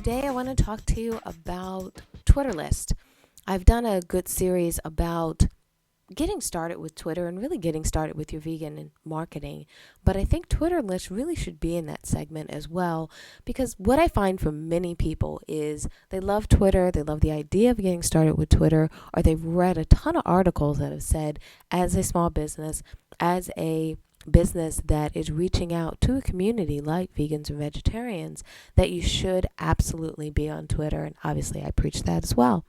Today I want to talk to you about Twitter list. I've done a good series about getting started with Twitter and really getting started with your vegan marketing. But I think Twitter list really should be in that segment as well, because what I find from many people is they love Twitter, they love the idea of getting started with Twitter, or they've read a ton of articles that have said, as a small business, as a business that is reaching out to a community like vegans and vegetarians, that you should absolutely be on Twitter. And obviously I preach that as well.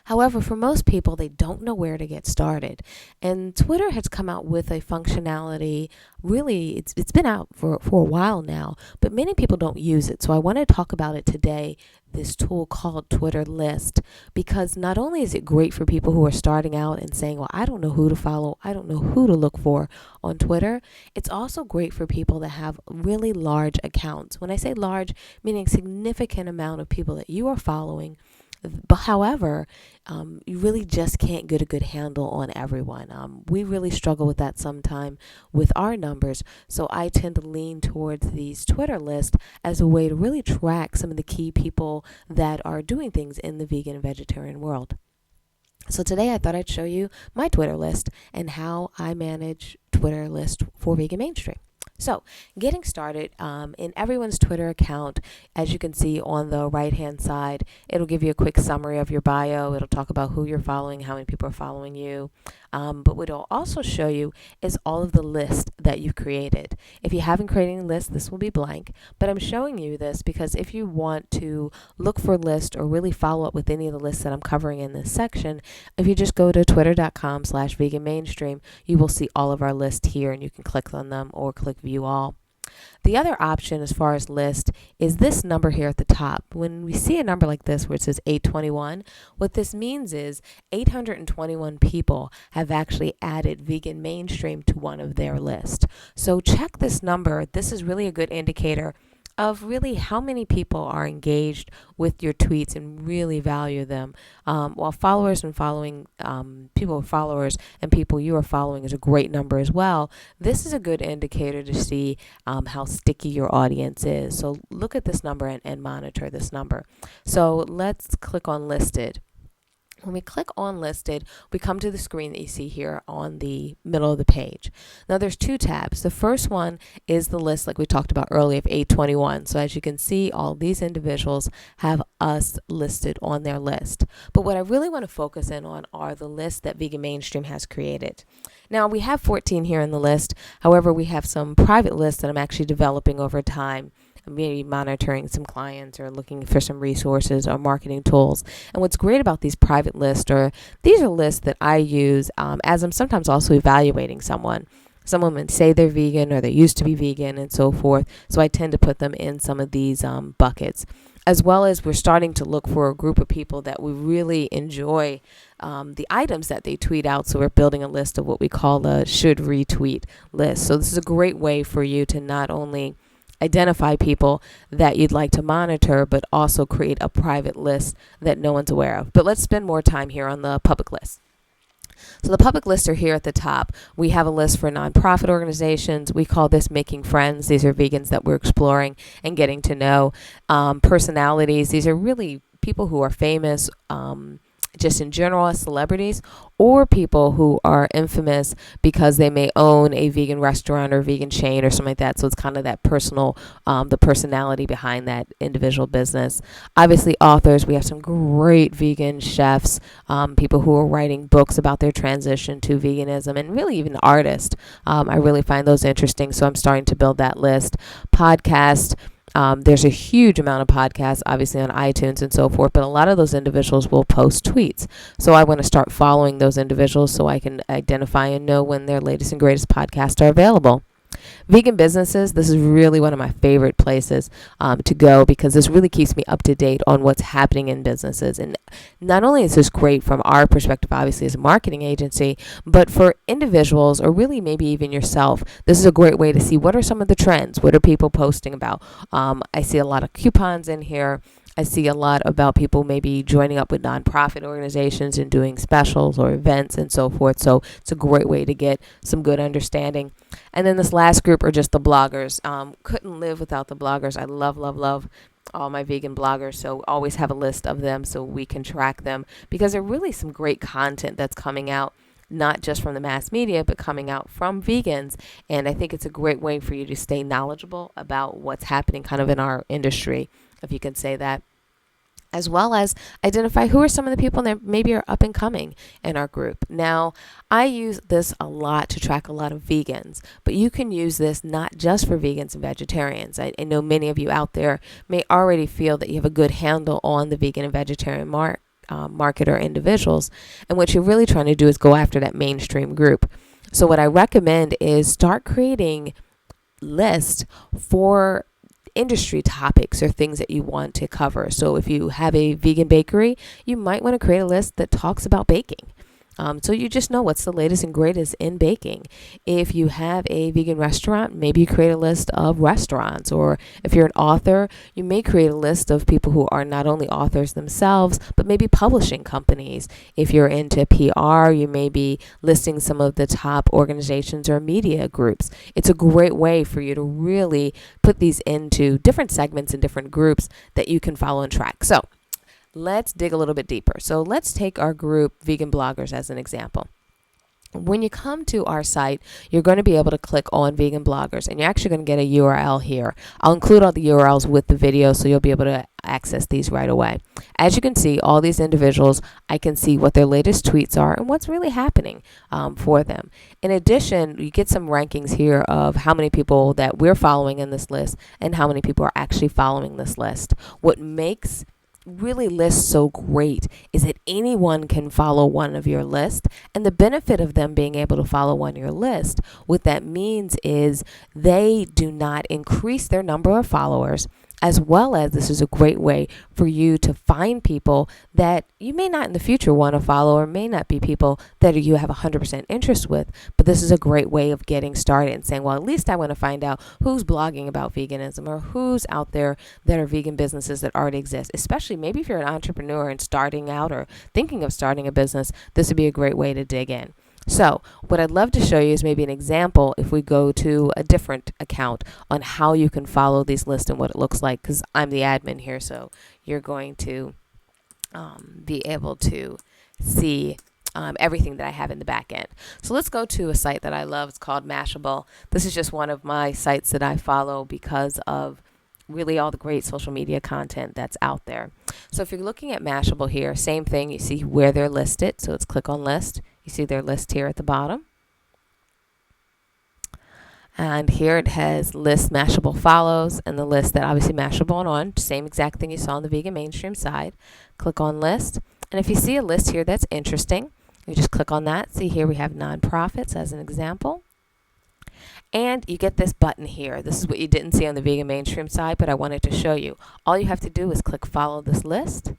However, for most people, they don't know where to get started. And Twitter has come out with a functionality, really, it's been out for a while now, but many people don't use it. So I want to talk about it today, this tool called Twitter List, because not only is it great for people who are starting out and saying, well, I don't know who to follow, I don't know who to look for on Twitter, it's also great for people that have really large accounts. When I say large, meaning significant amount of people that you are following. But however, you really just can't get a good handle on everyone. We really struggle with that sometime with our numbers. So I tend to lean towards these Twitter lists as a way to really track some of the key people that are doing things in the vegan and vegetarian world. So today I thought I'd show you my Twitter list and how I manage Twitter list for Vegan Mainstream. So, getting started, in everyone's Twitter account, as you can see on the right-hand side, it'll give you a quick summary of your bio. It'll talk about who you're following, how many people are following you. But what it'll also show you is all of the lists that you've created. If you haven't created a list, this will be blank. But I'm showing you this because if you want to look for lists or really follow up with any of the lists that I'm covering in this section, if you just go to twitter.com/veganmainstream, you will see all of our lists here, and you can click on them or click view all. The other option as far as list is this number here at the top. When we see a number like this where it says 821, what this means is 821 people have actually added Vegan Mainstream to one of their lists. So check this number. This is really a good indicator of really how many people are engaged with your tweets and really value them. While followers and following followers and people you are following is a great number as well, this is a good indicator to see how sticky your audience is. So look at this number and monitor this number. So let's click on listed. When we click on listed, we come to the screen that you see here on the middle of the page. Now there's two tabs. The first one is the list like we talked about earlier of 821. So as you can see, all these individuals have us listed on their list. But what I really want to focus in on are the lists that Vegan Mainstream has created. Now we have 14 here in the list. However, we have some private lists that I'm actually developing over time. Maybe monitoring some clients or looking for some resources or marketing tools. And what's great about these private lists these are lists that I use as I'm sometimes also evaluating someone. Some women say they're vegan or they used to be vegan and so forth. So I tend to put them in some of these buckets. As well as we're starting to look for a group of people that we really enjoy the items that they tweet out. So we're building a list of what we call a should retweet list. So this is a great way for you to not only identify people that you'd like to monitor, but also create a private list that no one's aware of. But let's spend more time here on the public list. So the public lists are here at the top. We have a list for nonprofit organizations. We call this Making Friends. These are vegans that we're exploring and getting to know. Personalities. These are really people who are famous, just in general as celebrities, or people who are infamous because they may own a vegan restaurant or vegan chain or something like that. So it's kind of that personal, the personality behind that individual business. Obviously authors, we have some great vegan chefs, people who are writing books about their transition to veganism, and really even artists. I really find those interesting. So I'm starting to build that list. Podcast. There's a huge amount of podcasts, obviously, on iTunes and so forth, but a lot of those individuals will post tweets. So I want to start following those individuals so I can identify and know when their latest and greatest podcasts are available. Vegan businesses, this is really one of my favorite places to go, because this really keeps me up to date on what's happening in businesses. And not only is this great from our perspective, obviously, as a marketing agency, but for individuals, or really maybe even yourself, this is a great way to see what are some of the trends. What are people posting about? I see a lot of coupons in here. I see a lot about people maybe joining up with nonprofit organizations and doing specials or events and so forth. So it's a great way to get some good understanding. And then this last group are just the bloggers. Couldn't live without the bloggers. I love all my vegan bloggers, so always have a list of them so we can track them, because there's really some great content that's coming out, not just from the mass media, but coming out from vegans. And I think it's a great way for you to stay knowledgeable about what's happening kind of in our industry, if you can say that, as well as identify who are some of the people that maybe are up and coming in our group. Now, I use this a lot to track a lot of vegans, but you can use this not just for vegans and vegetarians. I know many of you out there may already feel that you have a good handle on the vegan and vegetarian market or individuals, and what you're really trying to do is go after that mainstream group. So what I recommend is start creating lists for industry topics or things that you want to cover. So if you have a vegan bakery, you might want to create a list that talks about baking. So you just know what's the latest and greatest in baking. If you have a vegan restaurant, maybe you create a list of restaurants. Or if you're an author, you may create a list of people who are not only authors themselves, but maybe publishing companies. If you're into PR, you may be listing some of the top organizations or media groups. It's a great way for you to really put these into different segments and different groups that you can follow and track. So let's dig a little bit deeper. So let's take our group, Vegan Bloggers, as an example. When you come to our site, you're going to be able to click on Vegan Bloggers, and you're actually going to get a URL here. I'll include all the URLs with the video, so you'll be able to access these right away. As you can see, all these individuals, I can see what their latest tweets are and what's really happening for them. In addition, you get some rankings here of how many people that we're following in this list and how many people are actually following this list. What makes really lists so great is that anyone can follow one of your list, and the benefit of them being able to follow one of your list, what that means is they do not increase their number of followers, as well as this is a great way for you to find people that you may not in the future want to follow, or may not be people that you have 100% interest with, but this is a great way of getting started and saying, well, at least I want to find out who's blogging about veganism, or who's out there that are vegan businesses that already exist. Especially maybe if you're an entrepreneur and starting out or thinking of starting a business, this would be a great way to dig in. So what I'd love to show you is maybe an example if we go to a different account on how you can follow these lists and what it looks like, because I'm the admin here, so you're going to be able to see everything that I have in the back end. So let's go to a site that I love. It's called Mashable. This is just one of my sites that I follow because of really all the great social media content that's out there. So if you're looking at Mashable here, same thing, you see where they're listed. So let's click on list. You see their list here at the bottom. And here it has list Mashable follows, and the list that obviously Mashable on. Same exact thing you saw on the vegan mainstream side. Click on list. And if you see a list here that's interesting, you just click on that. See here we have nonprofits as an example. And you get this button here. This is what you didn't see on the vegan mainstream side, but I wanted to show you. All you have to do is click follow this list.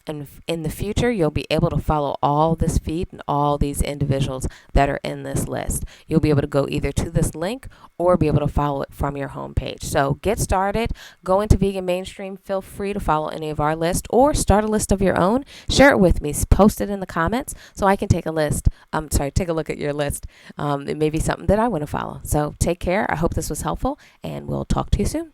And in the future, you'll be able to follow all this feed and all these individuals that are in this list. You'll be able to go either to this link or be able to follow it from your homepage. So get started. Go into Vegan Mainstream. Feel free to follow any of our lists or start a list of your own. Share it with me. Post it in the comments so I can take a look at your list. It may be something that I want to follow. So take care. I hope this was helpful, and we'll talk to you soon.